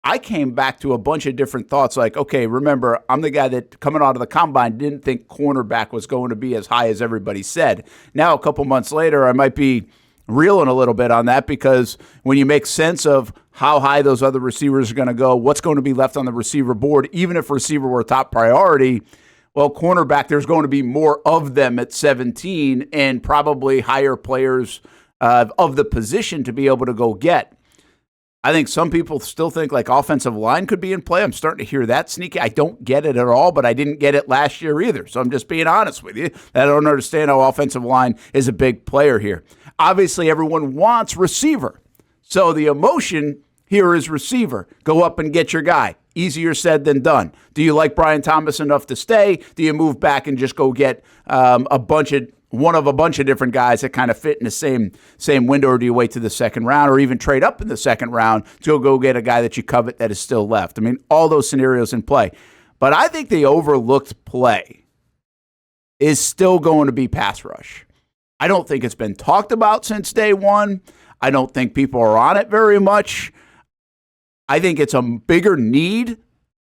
I came back to a bunch of different thoughts like, okay, remember, I'm the guy that coming out of the combine didn't think cornerback was going to be as high as everybody said. Now, a couple months later, I might be reeling a little bit on that because when you make sense of how high those other receivers are going to go, what's going to be left on the receiver board, even if receiver were a top priority, well, cornerback, there's going to be more of them at 17 and probably higher players of the position to be able to go get. I think some people still think like offensive line could be in play. I'm starting to hear that sneaky. I don't get it at all, but I didn't get it last year either. So I'm just being honest with you. I don't understand how offensive line is a big player here. Obviously, everyone wants receiver. So the emotion here is receiver. Go up and get your guy. Easier said than done. Do you like Brian Thomas enough to stay? Do you move back and just go get one of a bunch of different guys that kind of fit in the same window, or do you wait to the second round or even trade up in the second round to go get a guy that you covet that is still left? I mean, all those scenarios in play. But I think the overlooked play is still going to be pass rush. I don't think it's been talked about since day one. I don't think people are on it very much. I think it's a bigger need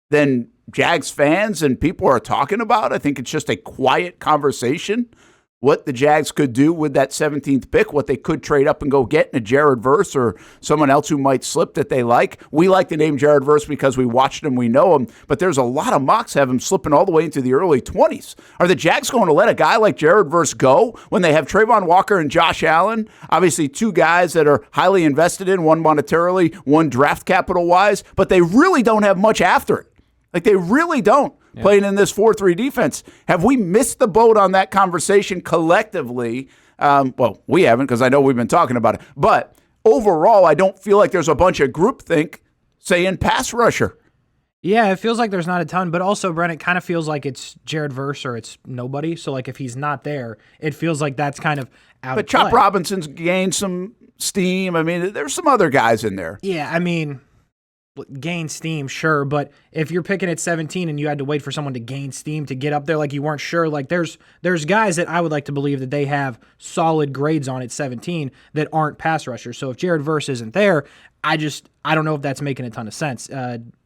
than Jags fans and people are talking about. I think it's just a quiet conversation what the Jags could do with that 17th pick, what they could trade up and go get in a Jared Verse or someone else who might slip that they like. We like the name Jared Verse because we watched him, we know him, but there's a lot of mocks have him slipping all the way into the early 20s. Are the Jags going to let a guy like Jared Verse go when they have Trayvon Walker and Josh Allen? Obviously, two guys that are highly invested in, one monetarily, one draft capital-wise, but they really don't have much after it. Like, they really don't. Yeah. Playing in this 4-3 defense. Have we missed the boat on that conversation collectively? Well, we haven't because I know we've been talking about it. But overall, I don't feel like there's a bunch of groupthink saying pass rusher. Yeah, it feels like there's not a ton, but also, Brent, it kind of feels like it's Jared Verse or it's nobody. So, like, if he's not there, it feels like that's kind of out of play. But Chop Robinson's gained some steam. I mean, there's some other guys in there. Yeah, I mean, gain steam, sure, but if you're picking at 17 and you had to wait for someone to gain steam to get up there, like you weren't sure, like there's guys that I would like to believe that they have solid grades on at 17 that aren't pass rushers. So if Jared Verse isn't there, I don't know if that's making a ton of sense.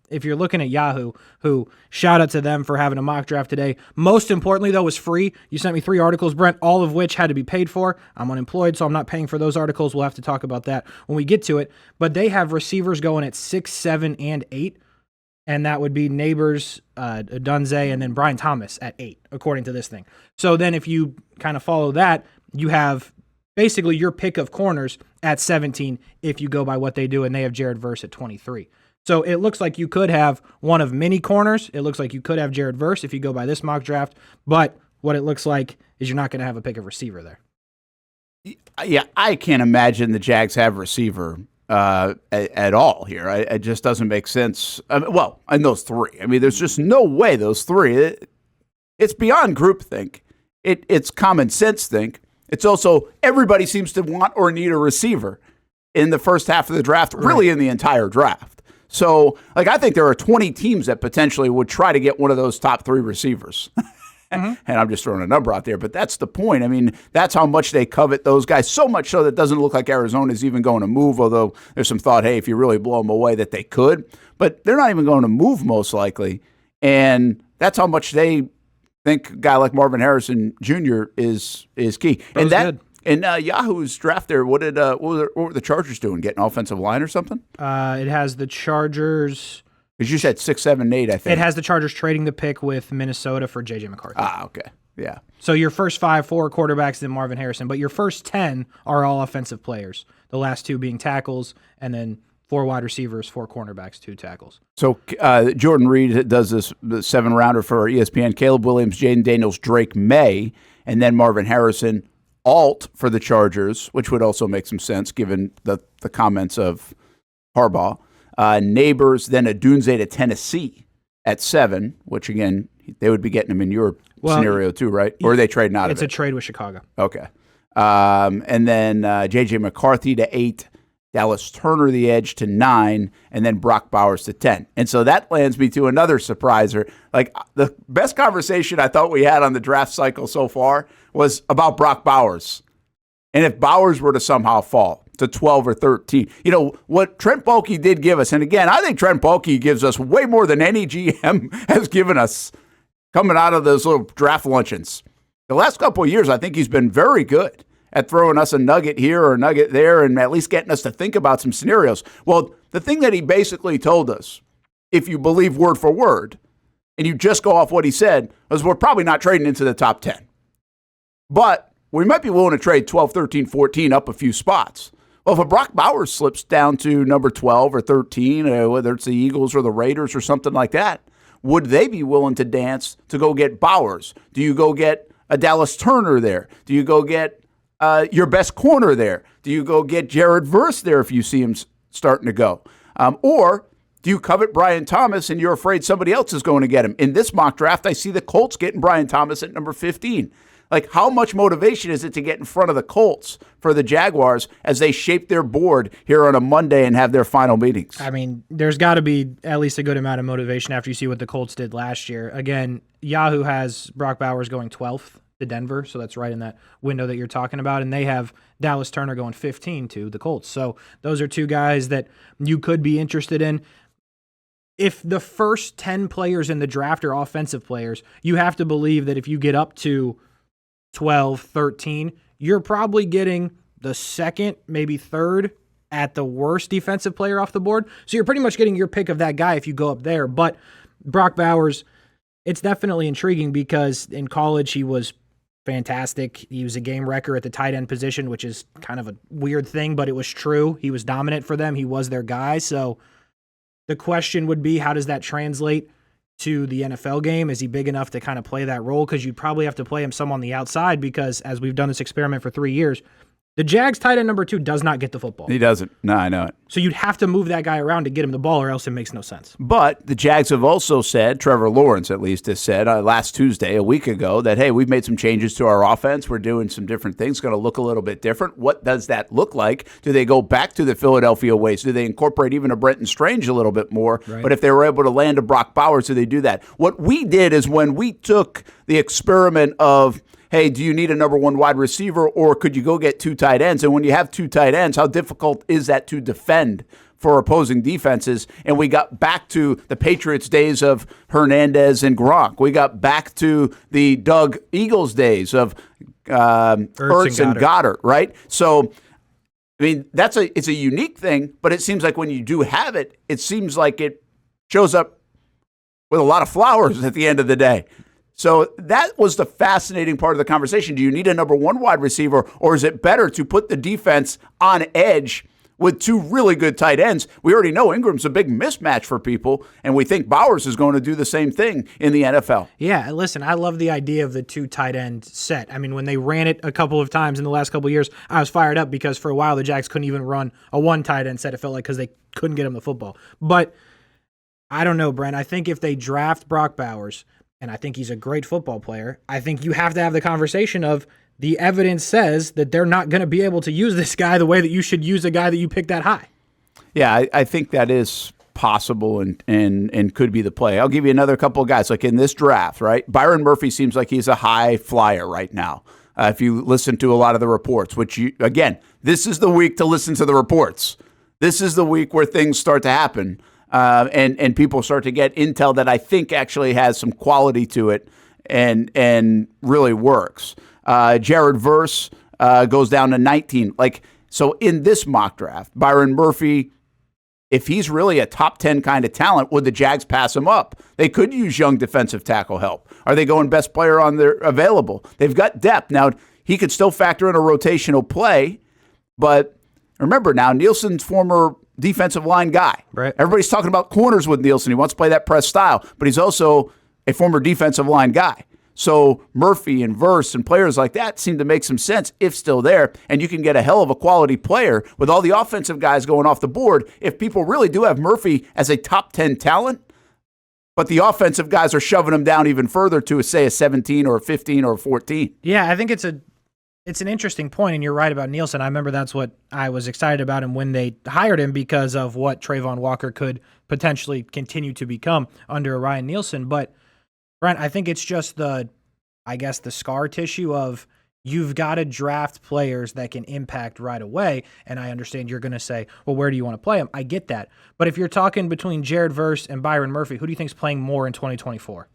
If you're looking at Yahoo, who shout out to them for having a mock draft today. Most importantly, though, was free. You sent me 3 articles, Brent, all of which had to be paid for. I'm unemployed, so I'm not paying for those articles. We'll have to talk about that when we get to it. But they have receivers going at 6, 7, and 8. And that would be Neighbors, Dunze, and then Brian Thomas at 8, according to this thing. So then if you kind of follow that, you have basically your pick of corners at 17 if you go by what they do, and they have Jared Verse at 23. So it looks like you could have one of many corners. It looks like you could have Jared Verse if you go by this mock draft. But what it looks like is you're not going to have a pick of receiver there. Yeah, I can't imagine the Jags have receiver at all here. It just doesn't make sense. Well, in those 3. I mean, there's just no way those 3. It's beyond groupthink. It's common sense think. It's also everybody seems to want or need a receiver in the first half of the draft, really in the entire draft. So, like, I think there are 20 teams that potentially would try to get one of those top 3 receivers. Mm-hmm. And I'm just throwing a number out there, but that's the point. I mean, that's how much they covet those guys, so much so that it doesn't look like Arizona's even going to move, although there's some thought, hey, if you really blow them away, that they could. But they're not even going to move, most likely. And that's how much they think a guy like Marvin Harrison Jr. is key. And that good. In Yahoo's draft there, what were the Chargers doing? Getting offensive line or something? It has the Chargers. Because you said 6, 7, 8, I think. It has the Chargers trading the pick with Minnesota for J.J. McCarthy. Ah, okay. Yeah. So your first 5, 4 quarterbacks, then Marvin Harrison. But your first 10 are all offensive players. The last 2 being tackles, and then 4 wide receivers, 4 cornerbacks, 2 tackles. So Jordan Reed does the 7-rounder for ESPN. Caleb Williams, Jaden Daniels, Drake May, and then Marvin Harrison. Alt for the Chargers, which would also make some sense given the comments of Harbaugh. Neighbors, then Adunze to Tennessee at 7, which, again, they would be getting him in your scenario too, right? Or are they trading out of it? It's a trade with Chicago. Okay. And then J.J. McCarthy to 8, Dallas Turner the edge to 9, and then Brock Bowers to 10. And so that lands me to another surpriser. Like, the best conversation I thought we had on the draft cycle so far was about Brock Bowers. And if Bowers were to somehow fall, to 12 or 13. You know, what Trent Baalke did give us, and again, I think Trent Baalke gives us way more than any GM has given us coming out of those little draft luncheons. The last couple of years, I think he's been very good at throwing us a nugget here or a nugget there and at least getting us to think about some scenarios. Well, the thing that he basically told us, if you believe word for word, and you just go off what he said, was we're probably not trading into the top 10. But we might be willing to trade 12, 13, 14 up a few spots. Well, if a Brock Bowers slips down to number 12 or 13, whether it's the Eagles or the Raiders or something like that, would they be willing to dance to go get Bowers? Do you go get a Dallas Turner there? Do you go get your best corner there? Do you go get Jared Verse there if you see him starting to go? Or do you covet Brian Thomas and you're afraid somebody else is going to get him? In this mock draft, I see the Colts getting Brian Thomas at number 15. Like, how much motivation is it to get in front of the Colts for the Jaguars as they shape their board here on a Monday and have their final meetings? I mean, there's got to be at least a good amount of motivation after you see what the Colts did last year. Again, Yahoo has Brock Bowers going 12th to Denver, so that's right in that window that you're talking about, and they have Dallas Turner going 15 to the Colts. So those are two guys that you could be interested in. If the first 10 players in the draft are offensive players, you have to believe that if you get up to 12, 13, you're probably getting the second, maybe third at the worst defensive player off the board. So you're pretty much getting your pick of that guy if you go up there. But Brock Bowers, it's definitely intriguing because in college he was fantastic. He was a game wrecker at the tight end position, which is kind of a weird thing, but it was true. He was dominant for them. He was their guy. So the question would be, how does that translate to the NFL game? Is he big enough to kind of play that role? Because you'd probably have to play him some on the outside because, as we've done this experiment for 3 years, the Jags tight end number 2 does not get the football. He doesn't. No, I know it. So you'd have to move that guy around to get him the ball or else it makes no sense. But the Jags have also said, Trevor Lawrence at least has said last Tuesday, a week ago, that, hey, we've made some changes to our offense. We're doing some different things. It's going to look a little bit different. What does that look like? Do they go back to the Philadelphia ways? Do they incorporate even a Brent Strange a little bit more? Right. But if they were able to land a Brock Bowers, do they do that? What we did is when we took the experiment of, hey, do you need a number 1 wide receiver or could you go get 2 tight ends? And when you have 2 tight ends, how difficult is that to defend for opposing defenses? And we got back to the Patriots days of Hernandez and Gronk. We got back to the Doug Eagles days of Ertz and Goddard, right? So, I mean, it's a unique thing, but it seems like when you do have it, it seems like it shows up with a lot of flowers at the end of the day. So that was the fascinating part of the conversation. Do you need a number 1 wide receiver, or is it better to put the defense on edge with 2 really good tight ends? We already know Ingram's a big mismatch for people, and we think Bowers is going to do the same thing in the NFL. Yeah, listen, I love the idea of the 2 tight end set. I mean, when they ran it a couple of times in the last couple of years, I was fired up because for a while the Jags couldn't even run a 1 tight end set, it felt like, because they couldn't get him the football. But I don't know, Brent. I think if they draft Brock Bowers, and I think he's a great football player, I think you have to have the conversation of the evidence says that they're not going to be able to use this guy the way that you should use a guy that you picked that high. Yeah, I think that is possible and could be the play. I'll give you another couple of guys. Like in this draft, right? Byron Murphy seems like he's a high flyer right now. If you listen to a lot of the reports, again, this is the week to listen to the reports. This is the week where things start to happen. And people start to get intel that I think actually has some quality to it and really works. Jared Verse goes down to 19. So in this mock draft, Byron Murphy, if he's really a top 10 kind of talent, would the Jags pass him up? They could use young defensive tackle help. Are they going best player on their available? They've got depth. Now, he could still factor in a rotational play, but remember now, Nielsen's former defensive line guy. Right. Everybody's talking about corners with Nielsen. He wants to play that press style, but he's also a former defensive line guy. So Murphy and Verse and players like that seem to make some sense if still there, and you can get a hell of a quality player with all the offensive guys going off the board if people really do have Murphy as a top 10 talent, but the offensive guys are shoving him down even further to, say, a 17 or a 15 or a 14. Yeah, I think it's an interesting point, and you're right about Nielsen. I remember that's what I was excited about him when they hired him because of what Trayvon Walker could potentially continue to become under Ryan Nielsen. But, Brent, I think it's just the scar tissue of you've got to draft players that can impact right away. And I understand you're going to say, well, where do you want to play them? I get that. But if you're talking between Jared Verse and Byron Murphy, who do you think is playing more in 2024?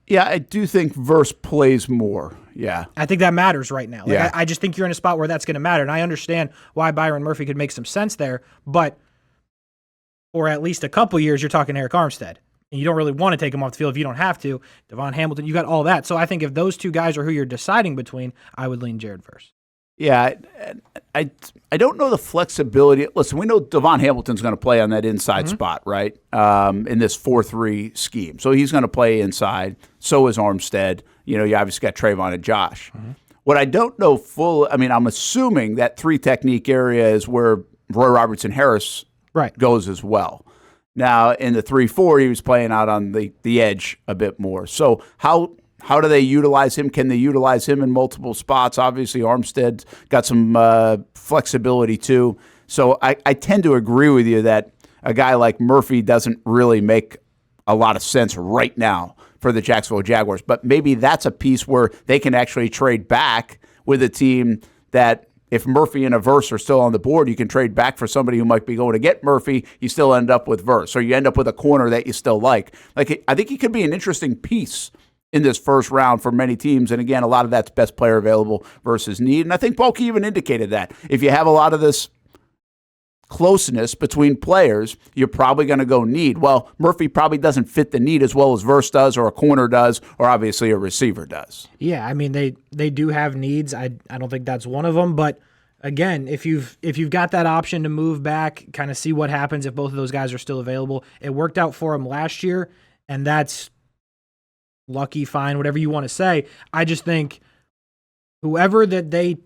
Yeah, I do think Verse plays more. Yeah. I think that matters right now. Like, Yeah. I just think you're in a spot where that's going to matter. And I understand why Byron Murphy could make some sense there. But for at least a couple years, you're talking Eric Armstead. And you don't really want to take him off the field if you don't have to. Devon Hamilton, you got all that. So I think if those two guys are who you're deciding between, I would lean Jared Verse. Yeah, I don't know the flexibility. Listen, we know Devon Hamilton's going to play on that inside spot, right, in this 4-3 scheme. So he's going to play inside. So is Armstead. You know, you obviously got Trayvon and Josh. What I don't know I'm assuming that 3 technique area is where Roy Robertson Harris goes as well. Now, in the 3-4, he was playing out on the edge a bit more. So how do they utilize him? Can they utilize him in multiple spots? Obviously, Armstead's got some flexibility too. So I tend to agree with you that a guy like Murphy doesn't really make a lot of sense right now for the Jacksonville Jaguars. But maybe that's a piece where they can actually trade back with a team that if Murphy and a Verse are still on the board, you can trade back for somebody who might be going to get Murphy. You still end up with Verse, or you end up with a corner that you still like. I think he could be an interesting piece in this first round for many teams. And again, a lot of that's best player available versus need. And I think Bulky even indicated that. If you have a lot of this closeness between players, you're probably going to go need. Well, Murphy probably doesn't fit the need as well as Verse does, or a corner does, or obviously a receiver does. Yeah, I mean, they do have needs. I don't think that's one of them. But again, if you've got that option to move back, kind of see what happens if both of those guys are still available. It worked out for him last year, and that's lucky, fine, whatever you want to say. I just think whoever that they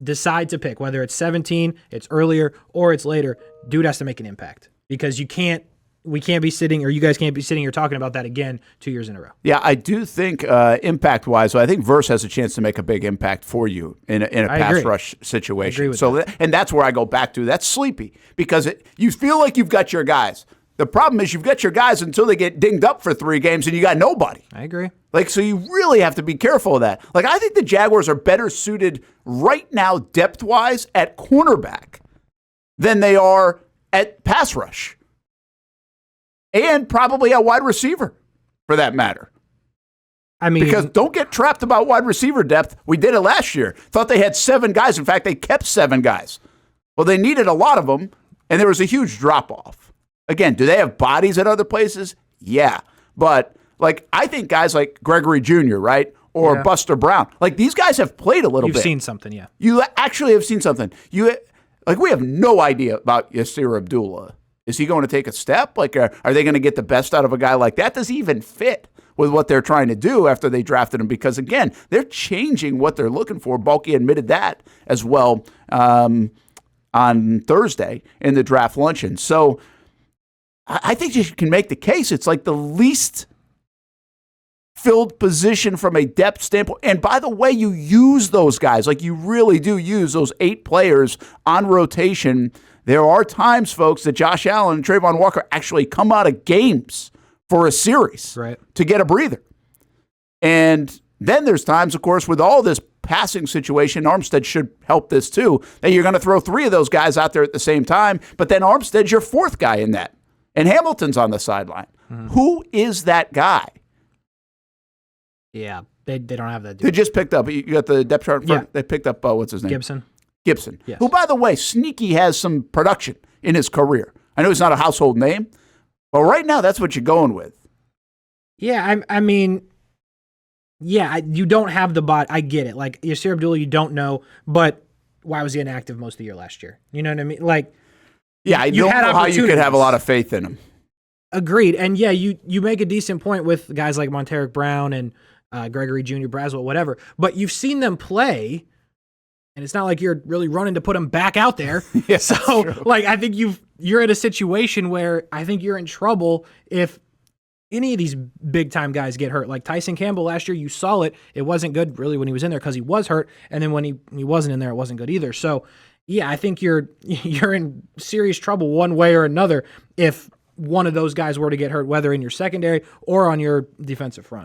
decide to pick, whether it's 17, it's earlier, or it's later, dude has to make an impact, because we can't be sitting, or you guys can't be sitting here talking about that again 2 years in a row. Yeah, I do think impact-wise, I think Verse has a chance to make a big impact for you in a pass rush situation. I agree with that. And that's where I go back to. That's sleepy, because you feel like you've got your guys. The problem is you've got your guys until they get dinged up for 3 games and you got nobody. I agree. So you really have to be careful of that. I think the Jaguars are better suited right now depth-wise at cornerback than they are at pass rush. And probably at wide receiver, for that matter. I mean, because don't get trapped about wide receiver depth. We did it last year. Thought they had 7 guys. In fact, they kept 7 guys. Well, they needed a lot of them, and there was a huge drop-off. Again, do they have bodies at other places? Yeah. But, I think guys like Gregory Jr., right? Or Buster Brown. These guys have played a little bit. You've seen something, yeah. You actually have seen something. We have no idea about Yasir Abdullah. Is he going to take a step? Are they going to get the best out of a guy like that? Does he even fit with what they're trying to do after they drafted him? Because, again, they're changing what they're looking for. Bulky admitted that as well on Thursday in the draft luncheon. So I think you can make the case. It's the least filled position from a depth standpoint. And by the way, you use those guys. You really do use those 8 players on rotation. There are times, folks, that Josh Allen and Trayvon Walker actually come out of games for a series to get a breather. And then there's times, of course, with all this passing situation, Armstead should help this too, that you're going to throw 3 of those guys out there at the same time, but then Armstead's your 4th guy in that. And Hamilton's on the sideline. Who is that guy? Yeah, they don't have that dude. They just picked up. You got the depth chart in front? Yeah. They picked up, what's his name? Gibson. Yes. Who, by the way, sneaky has some production in his career. I know he's not a household name, but right now that's what you're going with. Yeah, I mean, you don't have the bot. I get it. Yasir Abdullah, you don't know, but why was he inactive most of the year last year? You know what I mean? Yeah, I don't know how you could have a lot of faith in him. Agreed. And yeah, you make a decent point with guys like Monteric Brown and Gregory Jr., Braswell, whatever. But you've seen them play, and it's not like you're really running to put them back out there. Yeah, so, I think you're in a situation where I think you're in trouble if any of these big-time guys get hurt. Tyson Campbell last year, you saw it. It wasn't good really when he was in there because he was hurt, and then when he wasn't in there, it wasn't good either. So, yeah, I think you're in serious trouble one way or another if one of those guys were to get hurt, whether in your secondary or on your defensive front.